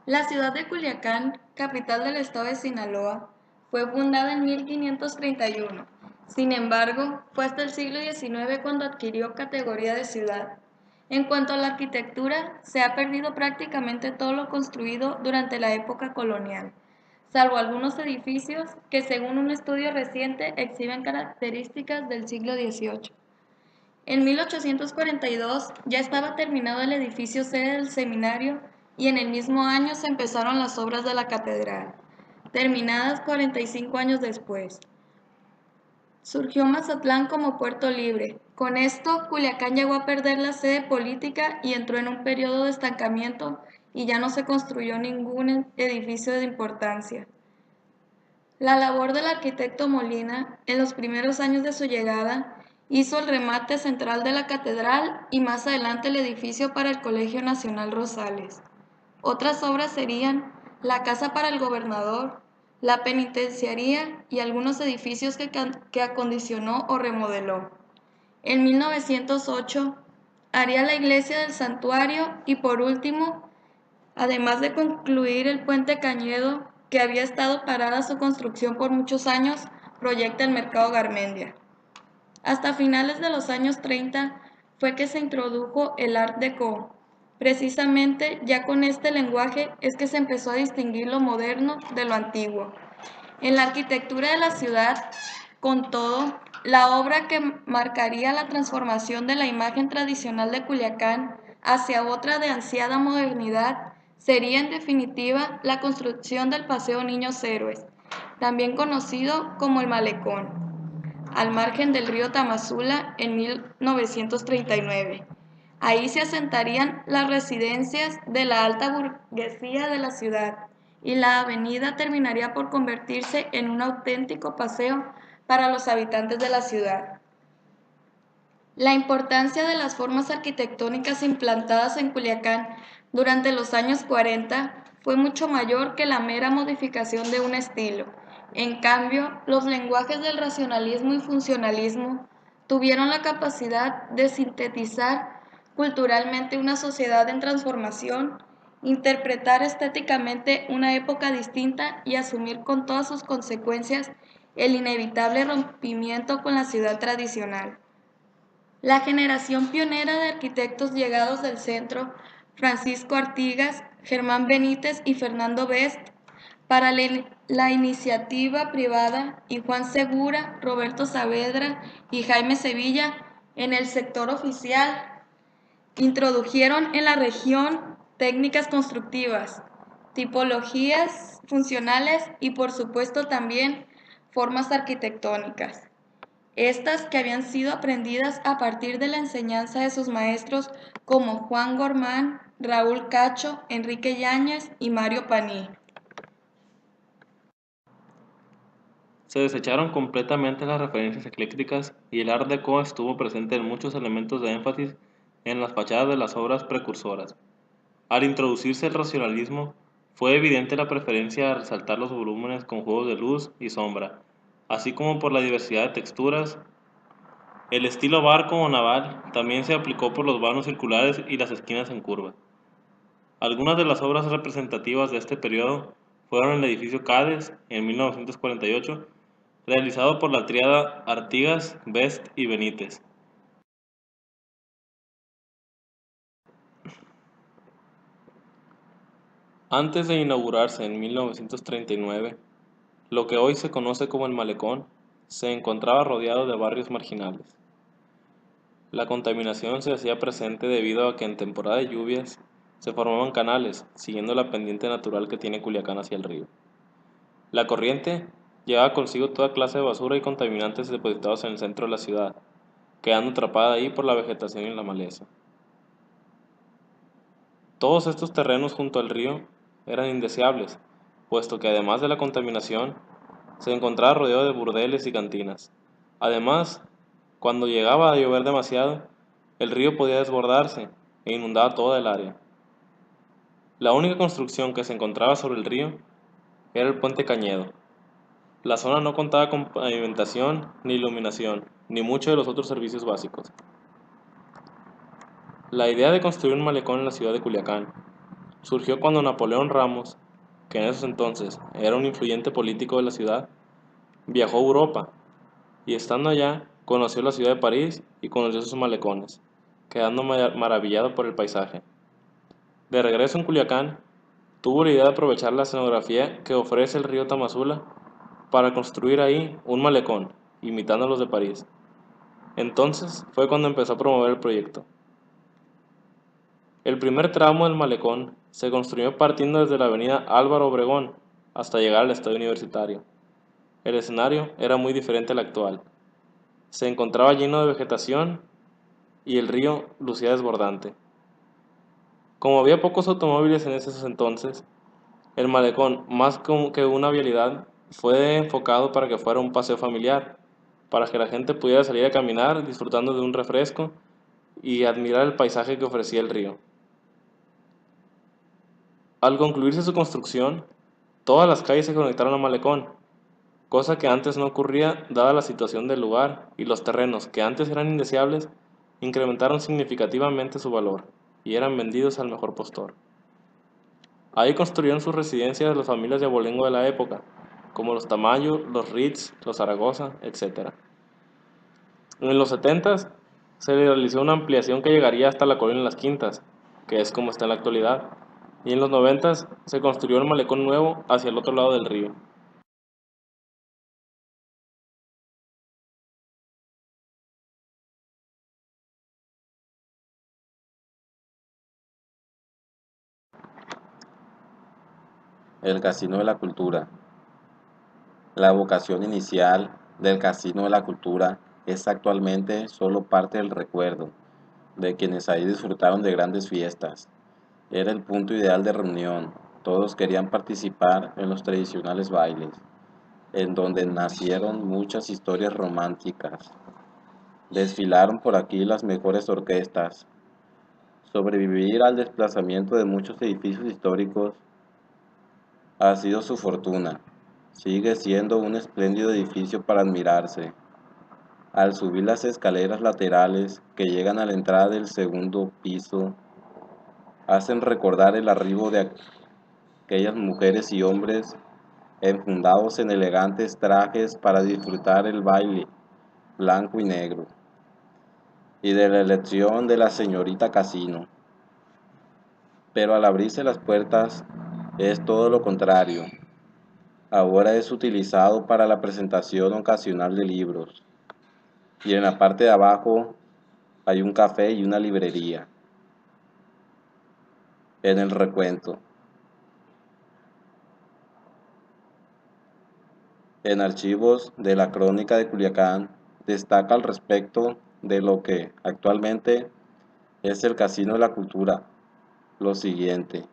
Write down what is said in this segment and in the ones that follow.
La ciudad de Culiacán, capital del estado de Sinaloa, fue fundada en 1531. Sin embargo, fue hasta el siglo XIX cuando adquirió categoría de ciudad. En cuanto a la arquitectura, se ha perdido prácticamente todo lo construido durante la época colonial, salvo algunos edificios que, según un estudio reciente, exhiben características del siglo XVIII. En 1842 ya estaba terminado el edificio sede del seminario y en el mismo año se empezaron las obras de la catedral, terminadas 45 años después. Surgió Mazatlán como puerto libre. Con esto, Culiacán llegó a perder la sede política y entró en un periodo de estancamiento y ya no se construyó ningún edificio de importancia. La labor del arquitecto Molina, en los primeros años de su llegada, hizo el remate central de la catedral y más adelante el edificio para el Colegio Nacional Rosales. Otras obras serían la casa para el gobernador, la penitenciaría y algunos edificios que acondicionó o remodeló. En 1908 haría la iglesia del santuario y por último, además de concluir el puente Cañedo, que había estado parada su construcción por muchos años, proyecta el Mercado Garmendia. Hasta finales de los años 30 fue que se introdujo el Art Deco. Precisamente ya con este lenguaje es que se empezó a distinguir lo moderno de lo antiguo. En la arquitectura de la ciudad, con todo, la obra que marcaría la transformación de la imagen tradicional de Culiacán hacia otra de ansiada modernidad sería en definitiva la construcción del Paseo Niños Héroes, también conocido como el Malecón, al margen del río Tamazula en 1939. Ahí se asentarían las residencias de la alta burguesía de la ciudad y la avenida terminaría por convertirse en un auténtico paseo para los habitantes de la ciudad. La importancia de las formas arquitectónicas implantadas en Culiacán durante los años 40 fue mucho mayor que la mera modificación de un estilo. En cambio, los lenguajes del racionalismo y funcionalismo tuvieron la capacidad de sintetizar culturalmente una sociedad en transformación, interpretar estéticamente una época distinta y asumir con todas sus consecuencias el inevitable rompimiento con la ciudad tradicional. La generación pionera de arquitectos llegados del centro, Francisco Artigas, Germán Benítez y Fernando Best, para la iniciativa privada, y Juan Segura, Roberto Saavedra y Jaime Sevilla en el sector oficial, introdujeron en la región técnicas constructivas, tipologías funcionales y por supuesto también formas arquitectónicas. Estas que habían sido aprendidas a partir de la enseñanza de sus maestros como Juan Gormán, Raúl Cacho, Enrique Yáñez y Mario Paní. Se desecharon completamente las referencias eclécticas y el Art Deco estuvo presente en muchos elementos de énfasis en las fachadas de las obras precursoras. Al introducirse el racionalismo, fue evidente la preferencia a resaltar los volúmenes con juegos de luz y sombra, así como por la diversidad de texturas. El estilo barco o naval también se aplicó por los vanos circulares y las esquinas en curva. Algunas de las obras representativas de este periodo fueron el edificio Cades en 1948, realizado por la tríada Artigas, Best y Benítez. Antes de inaugurarse en 1939, lo que hoy se conoce como el Malecón se encontraba rodeado de barrios marginales. La contaminación se hacía presente debido a que en temporada de lluvias se formaban canales, siguiendo la pendiente natural que tiene Culiacán hacia el río. La corriente llevaba consigo toda clase de basura y contaminantes depositados en el centro de la ciudad, quedando atrapada ahí por la vegetación y la maleza. Todos estos terrenos junto al río eran indeseables, puesto que además de la contaminación, se encontraba rodeado de burdeles y cantinas. Además, cuando llegaba a llover demasiado, el río podía desbordarse e inundaba toda el área. La única construcción que se encontraba sobre el río era el puente Cañedo. La zona no contaba con pavimentación ni iluminación, ni muchos de los otros servicios básicos. La idea de construir un malecón en la ciudad de Culiacán surgió cuando Napoleón Ramos, que en esos entonces era un influyente político de la ciudad, viajó a Europa y estando allá conoció la ciudad de París y conoció sus malecones, quedando maravillado por el paisaje. De regreso en Culiacán, tuvo la idea de aprovechar la escenografía que ofrece el río Tamazula para construir ahí un malecón, imitando a los de París. Entonces fue cuando empezó a promover el proyecto. El primer tramo del malecón se construyó partiendo desde la avenida Álvaro Obregón hasta llegar al estadio universitario. El escenario era muy diferente al actual. Se encontraba lleno de vegetación y el río lucía desbordante. Como había pocos automóviles en esos entonces, el malecón, más que una vialidad, fue enfocado para que fuera un paseo familiar, para que la gente pudiera salir a caminar disfrutando de un refresco y admirar el paisaje que ofrecía el río. Al concluirse su construcción, todas las calles se conectaron al malecón, cosa que antes no ocurría dada la situación del lugar y los terrenos, que antes eran indeseables, incrementaron significativamente su valor y eran vendidos al mejor postor. Ahí construyeron sus residencias las familias de abolengo de la época, como los Tamayo, los Ritz, los Zaragoza, etc. En los 70s se realizó una ampliación que llegaría hasta la colonia Las Quintas, que es como está en la actualidad, y en los 90s se construyó el malecón nuevo hacia el otro lado del río. El Casino de la Cultura. La vocación inicial del Casino de la Cultura es actualmente solo parte del recuerdo de quienes ahí disfrutaron de grandes fiestas. Era el punto ideal de reunión. Todos querían participar en los tradicionales bailes, en donde nacieron muchas historias románticas. Desfilaron por aquí las mejores orquestas. Sobrevivir al desplazamiento de muchos edificios históricos ha sido su fortuna. Sigue siendo un espléndido edificio para admirarse. Al subir las escaleras laterales que llegan a la entrada del segundo piso, hacen recordar el arribo de aquellas mujeres y hombres enfundados en elegantes trajes para disfrutar el baile blanco y negro, y de la elección de la señorita Casino. Pero al abrirse las puertas es todo lo contrario. Ahora es utilizado para la presentación ocasional de libros, y en la parte de abajo hay un café y una librería. En el recuento, en archivos de la Crónica de Culiacán, destaca al respecto de lo que actualmente es el Casino de la Cultura lo siguiente.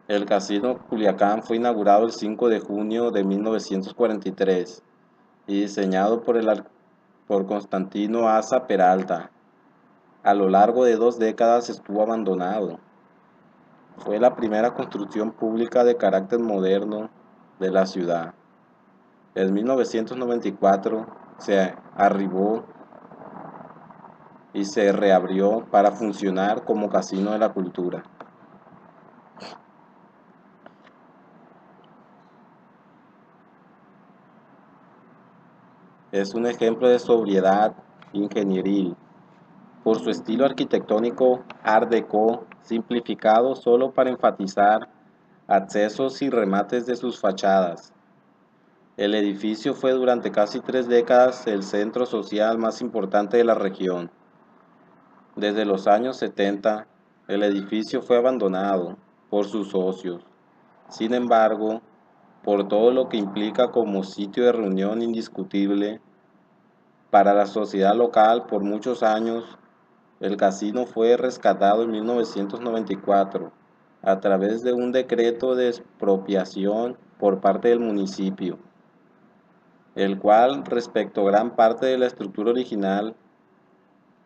El Casino Culiacán fue inaugurado el 5 de junio de 1943 y diseñado por Constantino Asa Peralta. A lo largo de 2 décadas estuvo abandonado. Fue la primera construcción pública de carácter moderno de la ciudad. En 1994 se arribó y se reabrió para funcionar como Casino de la Cultura. Es un ejemplo de sobriedad ingenieril por su estilo arquitectónico Art Deco simplificado solo para enfatizar accesos y remates de sus fachadas. El edificio fue durante casi 3 décadas el centro social más importante de la región. Desde los años 70, el edificio fue abandonado por sus socios. Sin embargo, por todo lo que implica como sitio de reunión indiscutible para la sociedad local por muchos años, el casino fue rescatado en 1994 a través de un decreto de expropiación por parte del municipio, el cual respecto gran parte de la estructura original.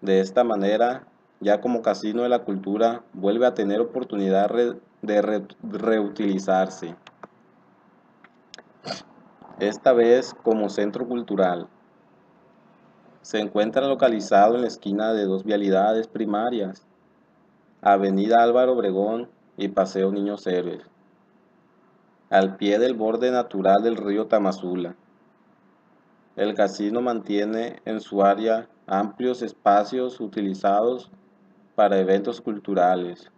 De esta manera, ya como Casino de la Cultura vuelve a tener oportunidad de reutilizarse, esta vez como centro cultural. Se encuentra localizado en la esquina de dos vialidades primarias, Avenida Álvaro Obregón y Paseo Niños Héroes, al pie del borde natural del río Tamazula. El casino mantiene en su área amplios espacios utilizados para eventos culturales,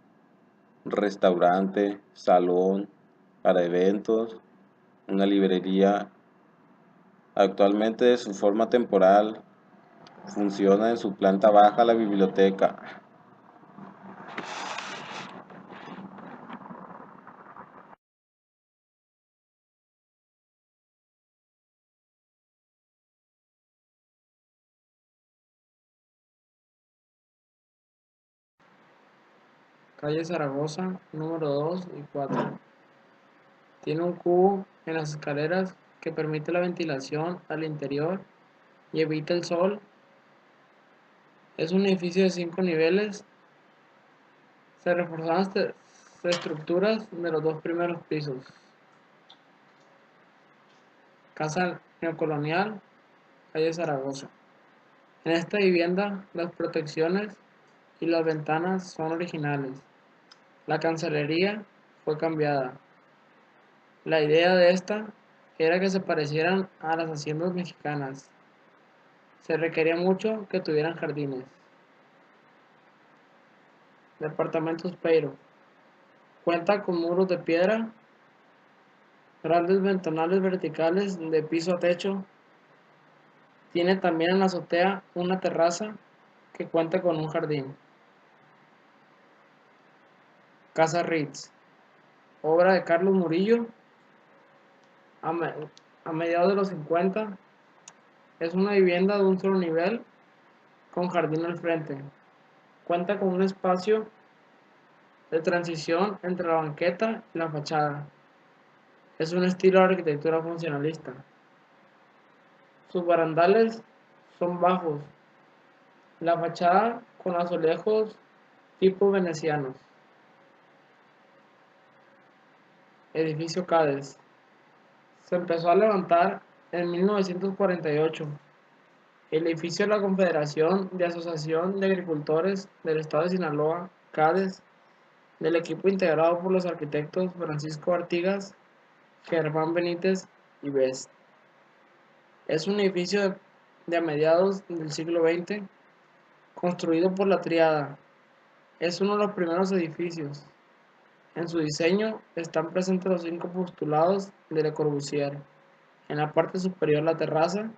restaurante, salón para eventos, una librería. Actualmente, de su forma temporal, funciona en su planta baja la biblioteca. Calle Zaragoza, número 2 y 4. Tiene un cubo en las escaleras que permite la ventilación al interior y evita el sol. Es un edificio de 5 niveles. Se reforzaron las estructuras de los 2 primeros pisos. Casa neocolonial, calle Zaragoza. En esta vivienda las protecciones y las ventanas son originales. La cancelería fue cambiada. La idea de esta era que se parecieran a las haciendas mexicanas. Se requería mucho que tuvieran jardines. Departamentos Peiro. Cuenta con muros de piedra, grandes ventanales verticales de piso a techo. Tiene también en la azotea una terraza que cuenta con un jardín. Casa Ritz. Obra de Carlos Murillo a mediados de los 50. Es una vivienda de un solo nivel con jardín al frente. Cuenta con un espacio de transición entre la banqueta y la fachada. Es un estilo de arquitectura funcionalista. Sus barandales son bajos. La fachada con azulejos tipo venecianos. Edificio Cádiz. Se empezó a levantar en 1948. El edificio de la Confederación de Asociación de Agricultores del Estado de Sinaloa, CADES, del equipo integrado por los arquitectos Francisco Artigas, Germán Benítez y Best. Es un edificio de a mediados del siglo XX, construido por la Triada. Es uno de los primeros edificios. En su diseño están presentes los 5 postulados de Le Corbusier. En la parte superior la terraza,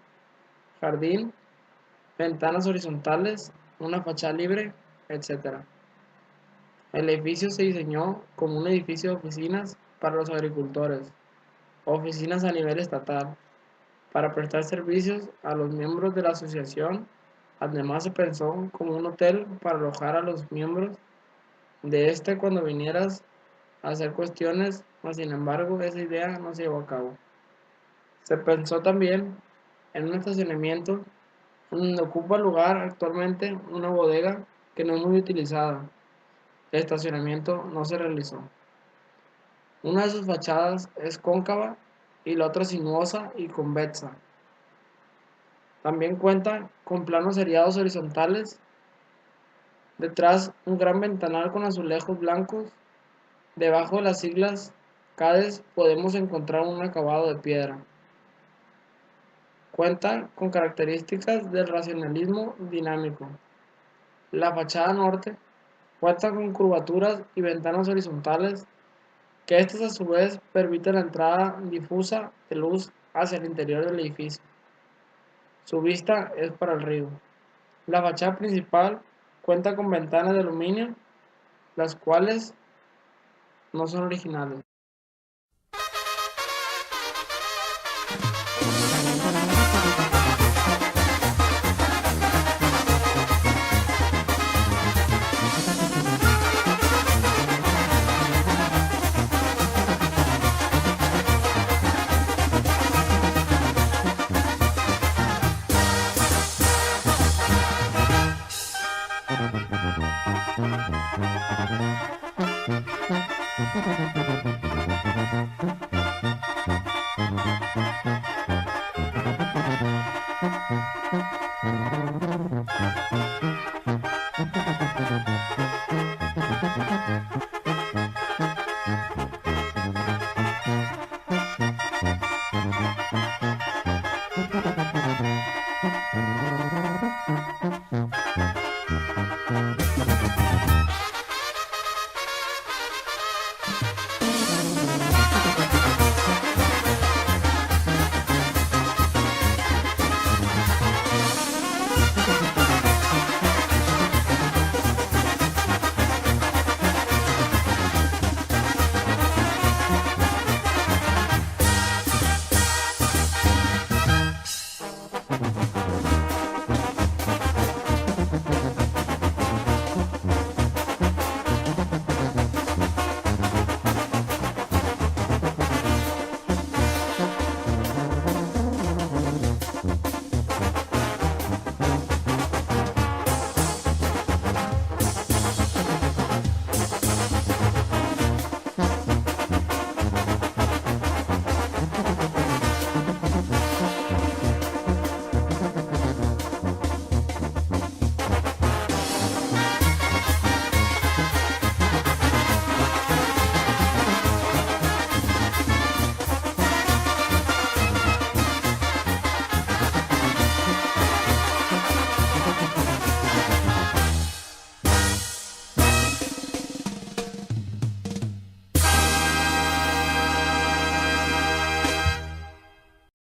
jardín, ventanas horizontales, una fachada libre, etc. El edificio se diseñó como un edificio de oficinas para los agricultores, oficinas a nivel estatal, para prestar servicios a los miembros de la asociación. Además se pensó como un hotel para alojar a los miembros de este cuando vinieras a hacer cuestiones, mas sin embargo esa idea no se llevó a cabo. Se pensó también en un estacionamiento donde ocupa lugar actualmente una bodega que no es muy utilizada. El estacionamiento no se realizó. Una de sus fachadas es cóncava y la otra sinuosa y convexa. También cuenta con planos seriados horizontales. Detrás un gran ventanal con azulejos blancos. Debajo de las siglas CADES podemos encontrar un acabado de piedra. Cuenta con características del racionalismo dinámico. La fachada norte cuenta con curvaturas y ventanas horizontales que estas a su vez permiten la entrada difusa de luz hacia el interior del edificio. Su vista es para el río. La fachada principal cuenta con ventanas de aluminio, las cuales no son originales.